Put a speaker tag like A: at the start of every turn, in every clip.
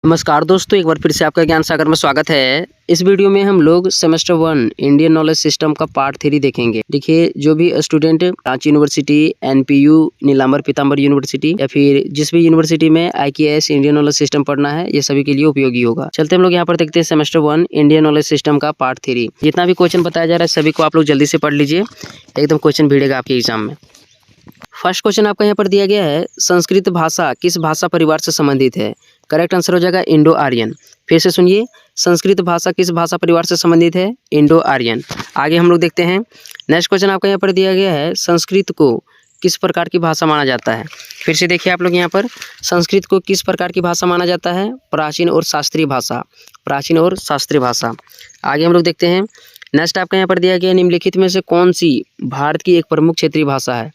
A: नमस्कार दोस्तों, एक बार फिर से आपका ज्ञान सागर में स्वागत है। इस वीडियो में हम लोग सेमेस्टर 1 इंडियन नॉलेज सिस्टम का पार्ट 3 देखेंगे। देखिए, जो भी student Ranchi university, NPU, Nilamber Pitamber university या फिर जिस भी यूनिवर्सिटी में आईकेएस इंडियन नॉलेज सिस्टम पढ़ना है, ये सभी के लिए उपयोगी होगा। चलते हम लोग यहाँ पर देखते हैं सेमेस्टर 1 इंडियन नॉलेज सिस्टम का पार्ट 3। जितना भी क्वेश्चन बताया जा रहा है सभी को आप लोग जल्दी से पढ़ लीजिए, एकदम क्वेश्चन भिड़ेगा आपके एग्जाम में। फर्स्ट क्वेश्चन आपका यहाँ पर दिया गया है, संस्कृत भाषा किस भाषा परिवार से संबंधित है? करेक्ट आंसर हो जाएगा इंडो आर्यन। फिर से सुनिए, संस्कृत भाषा किस भाषा परिवार से संबंधित है? Indo Aryan. आगे हम लोग देखते हैं। नेक्स्ट क्वेश्चन आपका यहाँ पर दिया गया है, संस्कृत को किस प्रकार की भाषा माना जाता है? फिर से देखिए आप लोग यहाँ पर, संस्कृत को किस प्रकार की भाषा माना जाता है? प्राचीन और शास्त्रीय भाषा। प्राचीन और शास्त्रीय भाषा। आगे हम लोग देखते हैं। नेक्स्ट आपका यहाँ पर दिया गया, निम्नलिखित में से कौन सी भारत की एक प्रमुख क्षेत्रीय भाषा है?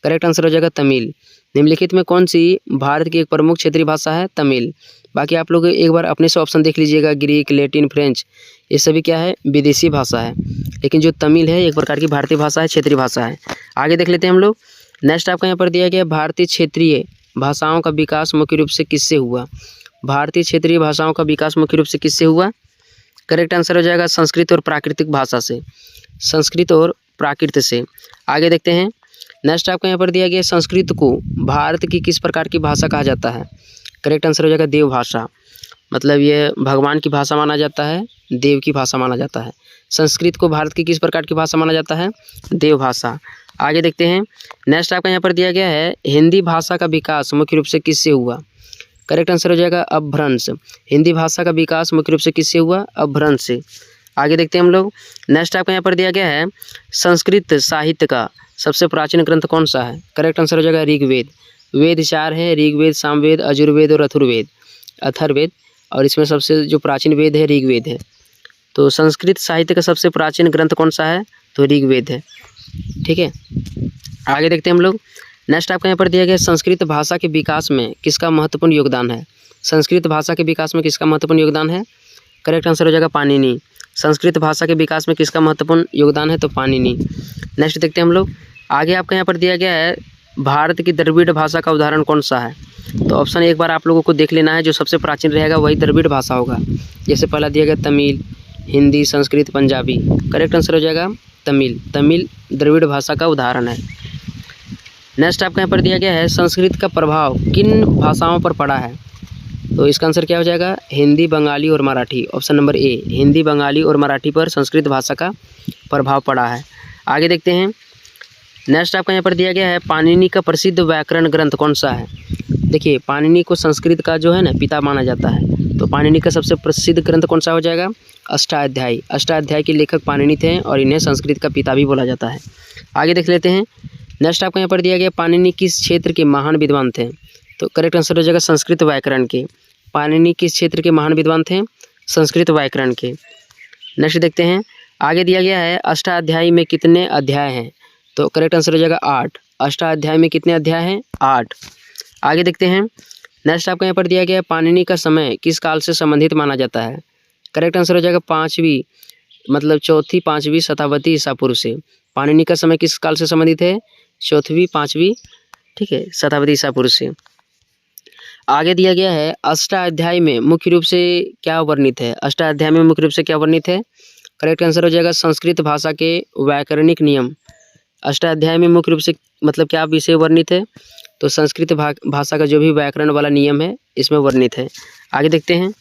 A: करेक्ट आंसर हो जाएगा तमिल। निम्नलिखित में कौन सी भारत की एक प्रमुख क्षेत्रीय भाषा है? तमिल। बाकी आप लोग एक बार अपने से ऑप्शन देख लीजिएगा, ग्रीक, लैटिन, फ्रेंच, ये सभी क्या है? विदेशी भाषा है। लेकिन जो तमिल है एक प्रकार की भारतीय भाषा है, क्षेत्रीय भाषा है। आगे देख लेते हैं हम लोग। नेक्स्ट आपका यहाँ पर दिया गया, भारतीय क्षेत्रीय भाषाओं का विकास मुख्य रूप से किससे हुआ? भारतीय क्षेत्रीय भाषाओं का विकास मुख्य रूप से किससे हुआ? करेक्ट आंसर हो जाएगा संस्कृत और प्राकृतिक भाषा से। संस्कृत और प्राकृत से। आगे देखते हैं। नेक्स्ट आपको यहाँ पर दिया गया, संस्कृत को भारत की किस प्रकार की भाषा कहा जाता है? करेक्ट आंसर हो जाएगा देव भाषा। मतलब ये भगवान की भाषा माना जाता है, देव की भाषा माना जाता है। संस्कृत को भारत की किस प्रकार की भाषा माना जाता है? देव भाषा। आगे देखते हैं। नेक्स्ट आपका यहाँ पर दिया गया है, हिंदी भाषा का विकास मुख्य रूप से किससे हुआ? करेक्ट आंसर हो जाएगा अपभ्रंश। हिंदी भाषा का विकास मुख्य रूप से किससे हुआ? अपभ्रंश से। आगे देखते हैं हम लोग। नेक्स्ट आपका यहाँ पर दिया गया है, संस्कृत साहित्य का सबसे प्राचीन ग्रंथ कौन सा है? करेक्ट आंसर हो जाएगा ऋग्वेद। वेद 4 है, ऋग्वेद, सामवेद, यजुर्वेद और अथर्ववेद। और इसमें सबसे जो प्राचीन वेद है ऋग्वेद है। तो संस्कृत साहित्य का सबसे प्राचीन ग्रंथ कौन सा है? तो ऋग्वेद है। ठीक है, आगे देखते हैं हम लोग। नेक्स्ट आपका यहाँ पर दिया गया, संस्कृत भाषा के विकास में किसका महत्वपूर्ण योगदान है? संस्कृत भाषा के विकास में किसका महत्वपूर्ण योगदान है? करेक्ट आंसर हो जाएगा पाणिनि। संस्कृत भाषा के विकास में किसका महत्वपूर्ण योगदान है? तो पाणिनि। नेक्स्ट देखते हैं हम लोग। आगे आपका यहाँ पर दिया गया है, भारत की द्रविड़ भाषा का उदाहरण कौन सा है? तो ऑप्शन एक बार आप लोगों को देख लेना है, जो सबसे प्राचीन रहेगा वही द्रविड़ भाषा होगा। जैसे पहला दिया गया तमिल, हिंदी, संस्कृत, पंजाबी। करेक्ट आंसर हो जाएगा तमिल। तमिल द्रविड़ भाषा का उदाहरण है। नेक्स्ट आपका यहाँ पर दिया गया है, संस्कृत का प्रभाव किन भाषाओं पर पड़ा है? तो इसका आंसर क्या हो जाएगा? हिंदी, बंगाली और मराठी। ऑप्शन नंबर ए, हिंदी, बंगाली और मराठी पर संस्कृत भाषा का प्रभाव पड़ा है। आगे देखते हैं। नेक्स्ट आपका यहाँ पर दिया गया है, पाणिनि का प्रसिद्ध व्याकरण ग्रंथ कौन सा है? देखिए, पाणिनि को संस्कृत का जो है ना पिता माना जाता है। तो पाणिनि का सबसे प्रसिद्ध ग्रंथ कौन सा हो जाएगा? अष्टाध्यायी। अष्टाध्यायी के लेखक पाणिनि थे और इन्हें संस्कृत का पिता भी बोला जाता है। आगे देख लेते हैं। नेक्स्ट आपको यहाँ पर दिया गया, पाणिनि किस क्षेत्र के महान विद्वान थे? तो करेक्ट आंसर हो जाएगा संस्कृत व्याकरण के। पाणिनि किस क्षेत्र के महान विद्वान थे? संस्कृत व्याकरण के। नेक्स्ट देखते हैं। आगे दिया गया है, अष्टाध्यायी में कितने अध्याय हैं? तो करेक्ट आंसर हो जाएगा 8। अष्टाध्यायी में कितने अध्याय हैं? 8। आगे देखते हैं। नेक्स्ट आपको यहाँ पर दिया गया है, पाणिनि का समय किस काल से संबंधित माना जाता है? करेक्ट आंसर हो जाएगा 5वीं, मतलब 4वीं 5वीं शताब्दी ईसा पूर्व से। पाणिनि का समय किस काल से संबंधित है? 4वीं 5वीं, ठीक है, शताब्दी ईसा पूर्व से। आगे दिया गया है, अष्टाध्यायी में मुख्य रूप से क्या वर्णित है? अष्टाध्यायी में मुख्य रूप से क्या वर्णित है? करेक्ट आंसर हो जाएगा संस्कृत भाषा के व्याकरणिक नियम। अष्टाध्यायी में मुख्य रूप से मतलब क्या विषय वर्णित है? तो संस्कृत भाषा का जो भी व्याकरण वाला नियम है इसमें वर्णित है। आगे देखते हैं।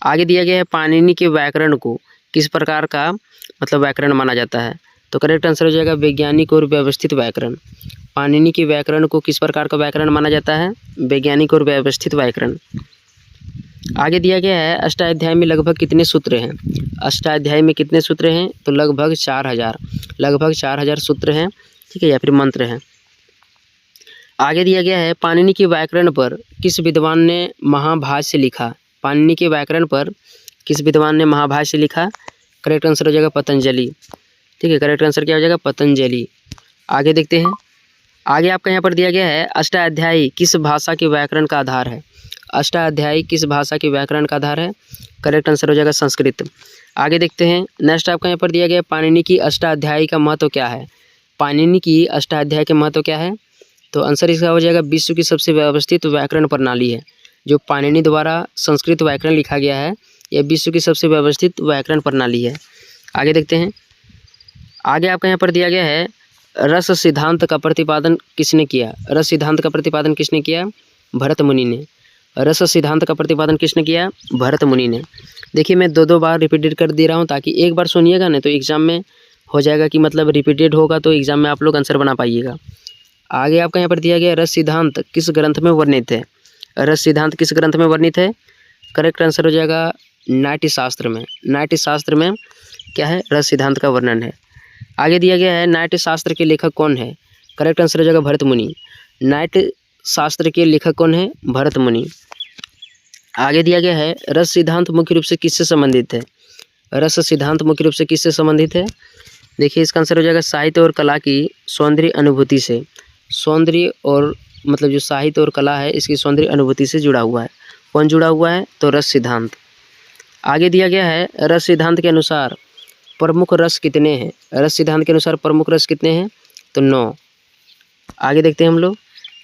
A: आगे दिया गया है, पाणिनि के व्याकरण को किस प्रकार का मतलब व्याकरण माना जाता है? तो करेक्ट आंसर हो जाएगा वैज्ञानिक और व्यवस्थित व्याकरण। पाणिनि के व्याकरण को किस प्रकार का व्याकरण माना जाता है? वैज्ञानिक और व्यवस्थित व्याकरण। आगे दिया गया है, अष्टाध्यायी में लगभग कितने सूत्र हैं? अष्टाध्यायी में कितने सूत्र हैं? तो लगभग 4000। लगभग 4000 सूत्र हैं, ठीक है, या फिर मंत्र हैं। आगे दिया गया है, पाणिनि के व्याकरण पर किस विद्वान ने महाभाष्य लिखा? पाणिनि के व्याकरण पर किस विद्वान ने महाभाष्य लिखा? करेक्ट आंसर हो जाएगा पतंजलि। ठीक है, करेक्ट आंसर क्या हो जाएगा? पतंजलि। आगे देखते हैं। आगे आपका यहाँ पर दिया गया है, अष्टाध्यायी किस भाषा के व्याकरण का आधार है? अष्टाध्यायी किस भाषा के व्याकरण का आधार है? करेक्ट आंसर हो जाएगा संस्कृत। आगे देखते हैं। नेक्स्ट आपका यहाँ पर दिया गया, पाणिनि की अष्टाध्यायी का महत्व क्या है? पाणिनि की अष्टाध्यायी के महत्व क्या है? तो आंसर इसका हो जाएगा विश्व की सबसे व्यवस्थित व्याकरण प्रणाली है। जो पाणिनि द्वारा संस्कृत व्याकरण लिखा गया है, यह विश्व की सबसे व्यवस्थित व्याकरण प्रणाली है। आगे देखते हैं। आगे आपका यहाँ पर दिया गया है रस सिद्धांत का प्रतिपादन किसने किया। रस सिद्धांत का प्रतिपादन किसने किया? भरत मुनि ने। रस सिद्धांत का प्रतिपादन किसने किया? भरत मुनि ने। देखिए मैं दो बार रिपीटेड कर दे रहा हूँ ताकि एक बार सुनिएगा ना तो एग्जाम में हो जाएगा कि मतलब रिपीटेड होगा तो एग्जाम में आप लोग आंसर बना पाइएगा। आगे आपका यहाँ पर दिया गया रस सिद्धांत किस ग्रंथ में वर्णित है। रस सिद्धांत किस ग्रंथ में वर्णित है? करेक्ट आंसर हो जाएगा नाट्य शास्त्र में। नाट्य शास्त्र में क्या है? रस सिद्धांत का वर्णन है। आगे दिया गया है नाट्य शास्त्र के लेखक कौन है। करेक्ट आंसर हो जाएगा भरत मुनि। नाट्य शास्त्र के लेखक कौन है? भरत मुनि। आगे दिया गया है रस सिद्धांत मुख्य रूप से किससे संबंधित है। रस सिद्धांत मुख्य रूप से किससे संबंधित है? देखिए इसका आंसर हो जाएगा साहित्य और कला की सौंदर्य अनुभूति से। सौंदर्य और मतलब जो साहित्य और कला है इसकी सौंदर्य अनुभूति से जुड़ा हुआ है। कौन जुड़ा हुआ है? तो रस सिद्धांत। आगे दिया गया है रस सिद्धांत के अनुसार प्रमुख रस कितने हैं। रस सिद्धांत के अनुसार प्रमुख रस कितने हैं? तो 9। आगे देखते हैं हम लोग।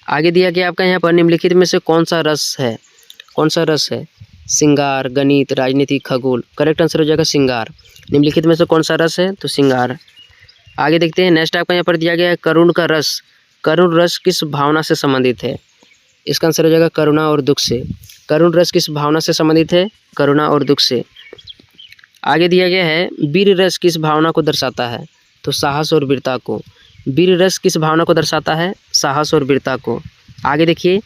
A: आगे दिया गया आपका यहाँ पर निम्नलिखित में से कौन सा रस है। कौन सा रस है? श्रृंगार, गणित, राजनीति, खगोल। करेक्ट आंसर हो जाएगा श्रृंगार। निम्नलिखित में से कौन सा रस है? तो श्रृंगार। आगे देखते हैं नेक्स्ट आपका यहाँ पर दिया गया है करुण का रस। करुण रस किस भावना से संबंधित है। इसका आंसर हो जाएगा करुणा और दुख से। करुण रस किस भावना से संबंधित है? करुणा और दुख से। आगे दिया गया है वीर रस किस भावना को दर्शाता है। तो साहस और वीरता को। वीर रस किस भावना को दर्शाता है? साहस और वीरता को। आगे देखिए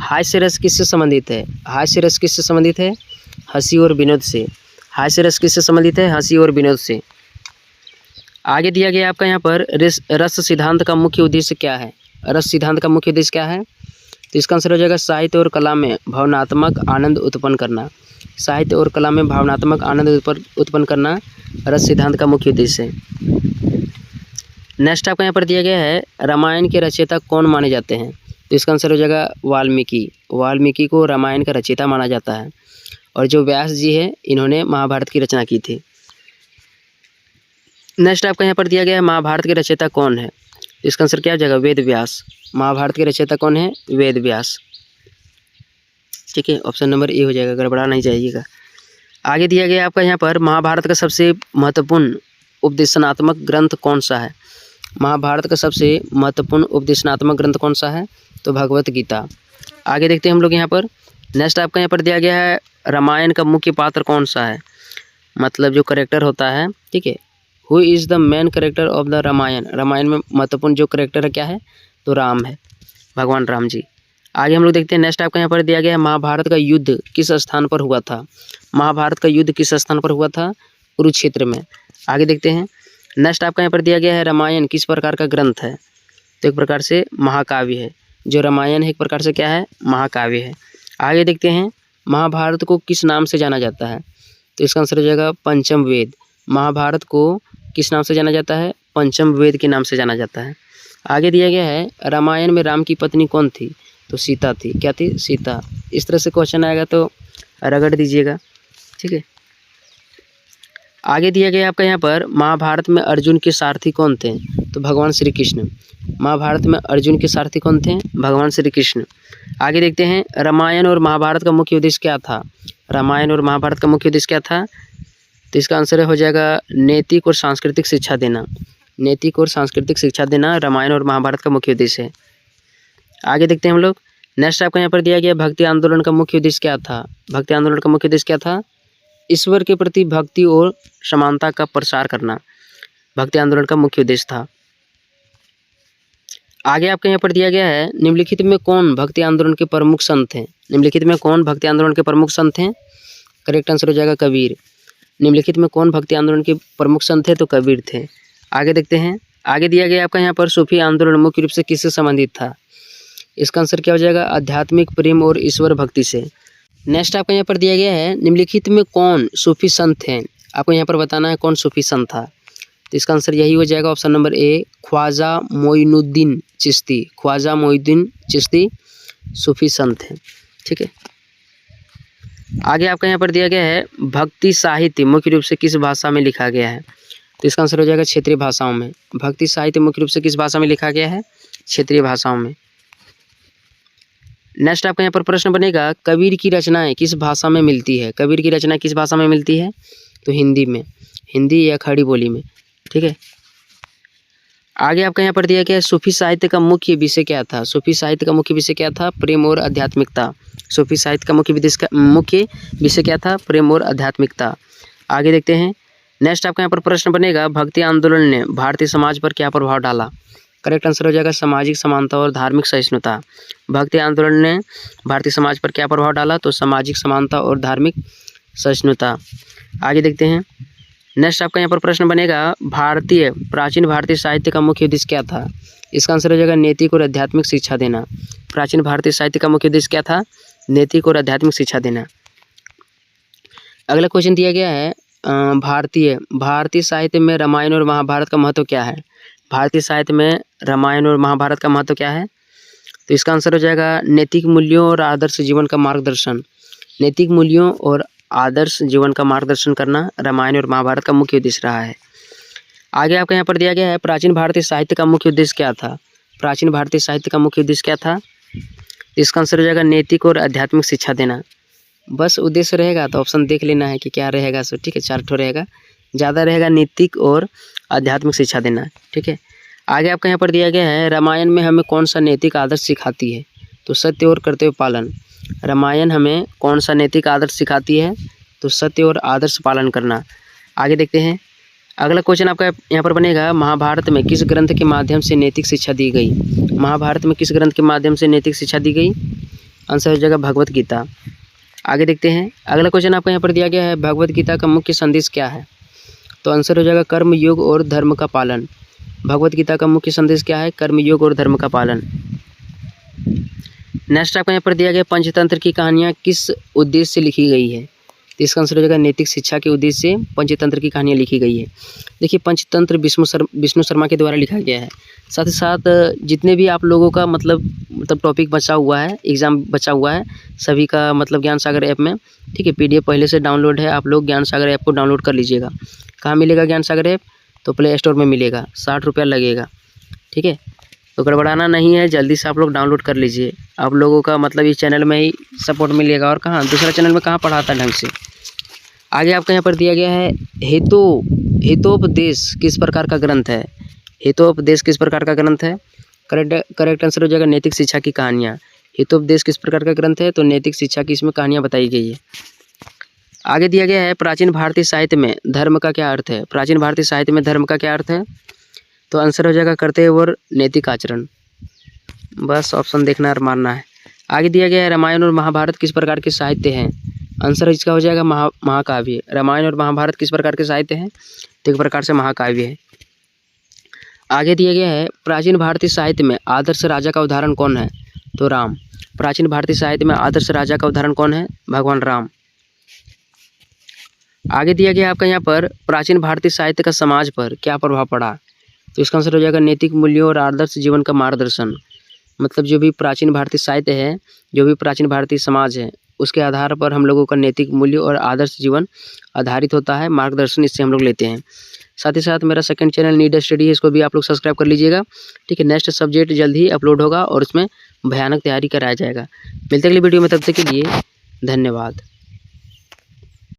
A: हास्य रस किससे संबंधित है। हास्य रस किससे संबंधित है? हंसी और विनोद से। हास्य रस किससे संबंधित है? हंसी और विनोद से। आगे दिया गया आपका यहाँ पर रस सिद्धांत का मुख्य उद्देश्य क्या है। रस सिद्धांत का मुख्य उद्देश्य क्या है? तो इसका आंसर हो जाएगा साहित्य और कला में भावनात्मक आनंद उत्पन्न करना। साहित्य और कला में भावनात्मक आनंद उत्पन्न करना रस सिद्धांत का मुख्य उद्देश्य है। नेक्स्ट आपका यहाँ पर दिया गया है रामायण के रचयिता कौन माने जाते हैं। तो इसका आंसर हो जाएगा वाल्मीकि। वाल्मीकि को रामायण का रचयिता माना जाता है। और जो व्यास जी है इन्होंने महाभारत की रचना की थी। नेक्स्ट आपका यहाँ पर दिया गया है महाभारत के रचयिता कौन है। इसका आंसर क्या हो जाएगा? वेद व्यास। महाभारत के रचयिता कौन है? वेद व्यास। ठीक है, ऑप्शन नंबर ए हो जाएगा, गड़बड़ा नहीं जाइएगा। आगे दिया गया आपका यहाँ पर महाभारत का सबसे महत्वपूर्ण उपदेशनात्मक ग्रंथ कौन सा है। महाभारत का सबसे महत्वपूर्ण उपदेशनात्मक ग्रंथ कौन सा है? तो भगवत गीता। आगे देखते हैं हम लोग यहाँ पर। नेक्स्ट आपका यहाँ पर दिया गया है रामायण का मुख्य पात्र कौन सा है, मतलब जो करेक्टर होता है। ठीक है, who is the main character of the Ramayana. Ramayana में महत्वपूर्ण जो करेक्टर है क्या है? तो राम है, भगवान राम जी। आगे हम लोग देखते हैं नेक्स्ट आपका यहाँ पर दिया गया है महाभारत का युद्ध किस स्थान पर हुआ था। महाभारत का युद्ध किस स्थान पर हुआ था? कुरुक्षेत्र में। आगे देखते हैं नेक्स्ट आपका यहाँ पर दिया गया है रामायण किस प्रकार का ग्रंथ है। तो एक प्रकार से महाकाव्य है। जो रामायण है एक प्रकार से क्या है? महाकाव्य है। आगे देखते हैं महाभारत को किस नाम से जाना जाता है। तो इसका आंसर हो जाएगा पंचम वेद। महाभारत को किस नाम से जाना जाता है? पंचम वेद के नाम से जाना जाता है। आगे दिया गया है रामायण में राम की पत्नी कौन थी। तो सीता थी। क्या थी? सीता। इस तरह से क्वेश्चन आएगा तो रगड़ दीजिएगा। ठीक है, आगे दिया गया आपका यहाँ पर महाभारत में अर्जुन के सारथी कौन थे। तो भगवान श्री कृष्ण। महाभारत में अर्जुन के सारथी कौन थे? भगवान श्री कृष्ण। आगे देखते हैं रामायण और महाभारत का मुख्य उद्देश्य क्या था। रामायण और महाभारत का मुख्य उद्देश्य क्या था? तो इसका आंसर हो जाएगा नैतिक और सांस्कृतिक शिक्षा देना। नैतिक और सांस्कृतिक शिक्षा देना रामायण और महाभारत का मुख्य उद्देश्य है। आगे देखते हैं हम लोग। नेक्स्ट आपका यहाँ पर दिया गया भक्ति आंदोलन का मुख्य उद्देश्य क्या था। भक्ति आंदोलन का मुख्य उद्देश्य क्या था? ईश्वर के प्रति भक्ति और समानता का प्रसार करना भक्ति आंदोलन का मुख्य उद्देश्य था। आगे आपके यहाँ पर दिया गया है निम्नलिखित में कौन भक्ति आंदोलन के प्रमुख संत हैं। निम्नलिखित में कौन भक्ति आंदोलन के प्रमुख संत हैं? करेक्ट आंसर हो जाएगा कबीर। निम्नलिखित में कौन भक्ति आंदोलन के प्रमुख संत थे? तो कबीर थे। आगे देखते हैं। आगे दिया गया आपका यहाँ पर सूफी आंदोलन मुख्य रूप से किससे संबंधित था। इसका आंसर क्या हो जाएगा? आध्यात्मिक प्रेम और ईश्वर भक्ति से। नेक्स्ट आपका यहाँ पर दिया गया है निम्नलिखित में कौन सूफी संत हैं। आपको यहाँ पर बताना है कौन सूफी संत था। तो इसका आंसर यही हो जाएगा option number A, Khwaja Moinuddin Chishti. Khwaja Moinuddin Chishti सूफी संत हैं। ठीक है, आगे आपका यहाँ पर दिया गया है भक्ति साहित्य मुख्य रूप से किस भाषा में लिखा गया है। तो इसका आंसर हो जाएगा क्षेत्रीय भाषाओं में। भक्ति साहित्य मुख्य रूप से किस भाषा में लिखा गया है? क्षेत्रीय भाषाओं में। नेक्स्ट आपका यहाँ पर प्रश्न बनेगा, कबीर की रचनाएं किस भाषा में मिलती है? कबीर की रचना किस भाषा में मिलती है? तो हिंदी में, हिंदी या खड़ी बोली में। ठीक है, आगे आपका यहाँ पर दिया गया है, सूफी साहित्य का मुख्य विषय क्या था? सूफी साहित्य का मुख्य विषय क्या था? प्रेम और आध्यात्मिकता। सूफी साहित्य का मुख्य विषय क्या था? प्रेम और आध्यात्मिकता। आगे देखते हैं। नेक्स्ट आपका यहाँ पर प्रश्न बनेगा, भक्ति आंदोलन ने भारतीय समाज पर क्या प्रभाव डाला? करेक्ट आंसर हो जाएगा सामाजिक समानता और धार्मिक सहिष्णुता। भक्ति आंदोलन ने भारतीय समाज पर क्या प्रभाव डाला? तो सामाजिक समानता और धार्मिक सहिष्णुता। आगे देखते हैं। नेक्स्ट आपका यहाँ पर प्रश्न बनेगा, प्राचीन भारतीय साहित्य का मुख्य उद्देश्य क्या था? इसका आंसर हो जाएगा नैतिक और आध्यात्मिक शिक्षा देना। प्राचीन भारतीय साहित्य का मुख्य उद्देश्य क्या था? नैतिक और आध्यात्मिक शिक्षा देना। अगला क्वेश्चन दिया गया है, भारतीय साहित्य में रामायण और महाभारत का महत्व क्या है? भारतीय साहित्य में रामायण और महाभारत का महत्व क्या है? तो इसका आंसर हो जाएगा नैतिक मूल्यों और आदर्श जीवन का मार्गदर्शन। नैतिक मूल्यों और आदर्श जीवन का मार्गदर्शन करना रामायण और महाभारत का मुख्य उद्देश्य रहा है। आगे आपका यहाँ पर दिया गया है, प्राचीन भारतीय साहित्य का मुख्य उद्देश्य क्या था? प्राचीन भारतीय साहित्य का मुख्य उद्देश्य क्या था? इसका आंसर हो जाएगा नैतिक और आध्यात्मिक शिक्षा देना। बस उद्देश्य रहेगा तो ऑप्शन देख लेना है कि क्या रहेगा। सो ठीक है, 4 ठो रहेगा, ज़्यादा रहेगा नैतिक और आध्यात्मिक शिक्षा देना। ठीक है, आगे आपका यहाँ पर दिया गया है, रामायण में हमें कौन सा नैतिक आदर्श सिखाती है? तो सत्य और कर्तव्य पालन। रामायण हमें कौन सा नैतिक आदर्श सिखाती है? तो सत्य और आदर्श पालन करना। आगे देखते हैं। अगला क्वेश्चन आपका यहाँ पर बनेगा, महाभारत में किस ग्रंथ के माध्यम से नैतिक शिक्षा दी गई? महाभारत में किस ग्रंथ के माध्यम से नैतिक शिक्षा दी गई? आंसर हो जाएगा भगवत गीता। आगे देखते हैं। अगला क्वेश्चन आपका यहाँ पर दिया गया है, भगवत गीता का मुख्य संदेश क्या है? तो आंसर हो जाएगा कर्म योग और धर्म का पालन। भगवत गीता का मुख्य संदेश क्या है? कर्म योग और धर्म का पालन। नेक्स्ट आपका यहाँ पर दिया गया, पंचतंत्र की कहानियाँ किस उद्देश्य से लिखी गई है? तो इसका आंसर हो जाएगा नैतिक शिक्षा के उद्देश्य से पंचतंत्र की कहानियाँ लिखी गई है। देखिए, पंचतंत्र विष्णु शर्मा के द्वारा लिखा गया है। साथ ही साथ जितने भी आप लोगों का मतलब टॉपिक बचा हुआ है, एग्ज़ाम बचा हुआ है, सभी का मतलब ज्ञान सागर ऐप में, ठीक है, PDF पहले से डाउनलोड है। आप लोग ज्ञान सागर ऐप को डाउनलोड कर लीजिएगा। कहाँ मिलेगा ज्ञान सागर ऐप? तो प्ले स्टोर में मिलेगा, 60 रुपया लगेगा। ठीक है, तो गड़बड़ाना नहीं है, जल्दी से आप लोग डाउनलोड कर लीजिए। आप लोगों का मतलब इस चैनल में ही सपोर्ट मिलेगा, और कहाँ दूसरा चैनल में कहाँ पढ़ाता ढंग से। आगे आपका यहाँ पर दिया गया है, हितोपदेश किस प्रकार का ग्रंथ है? हितोपदेश किस प्रकार का ग्रंथ है? करेक्ट आंसर हो जाएगा नैतिक शिक्षा की कहानियाँ। हितोपदेश किस प्रकार का ग्रंथ है? तो नैतिक शिक्षा की इसमें कहानियाँ बताई गई है। आगे दिया गया है, प्राचीन भारतीय साहित्य में धर्म का क्या अर्थ है? प्राचीन भारतीय साहित्य में धर्म का क्या अर्थ है? तो आंसर हो जाएगा कर्तव्य और नैतिक आचरण। बस ऑप्शन देखना और मारना है। आगे दिया गया है, रामायण और महाभारत किस प्रकार के साहित्य हैं? आंसर इसका हो जाएगा महाकाव्य। रामायण और महाभारत किस प्रकार के साहित्य हैं? तो एक प्रकार से महाकाव्य है। आगे दिया गया है, प्राचीन भारतीय साहित्य में आदर्श राजा का उदाहरण कौन है? तो राम। प्राचीन भारतीय साहित्य में आदर्श राजा का उदाहरण कौन है? भगवान राम। आगे दिया गया आपका यहाँ पर, प्राचीन भारतीय साहित्य का समाज पर क्या प्रभाव पड़ा? तो इसका आंसर हो जाएगा नैतिक मूल्यों और आदर्श जीवन का मार्गदर्शन। मतलब जो भी प्राचीन भारतीय साहित्य है, जो भी प्राचीन भारतीय समाज है, उसके आधार पर हम लोगों का नैतिक मूल्य और आदर्श जीवन आधारित होता है। मार्गदर्शन इससे हम लोग लेते हैं। साथ ही साथ मेरा सेकंड चैनल नीड स्टडी है, इसको भी आप लोग सब्सक्राइब कर लीजिएगा। ठीक है, नेक्स्ट सब्जेक्ट जल्द ही अपलोड होगा और उसमें भयानक तैयारी कराया जाएगा। मिलते अगली वीडियो में, तब तक के लिए धन्यवाद।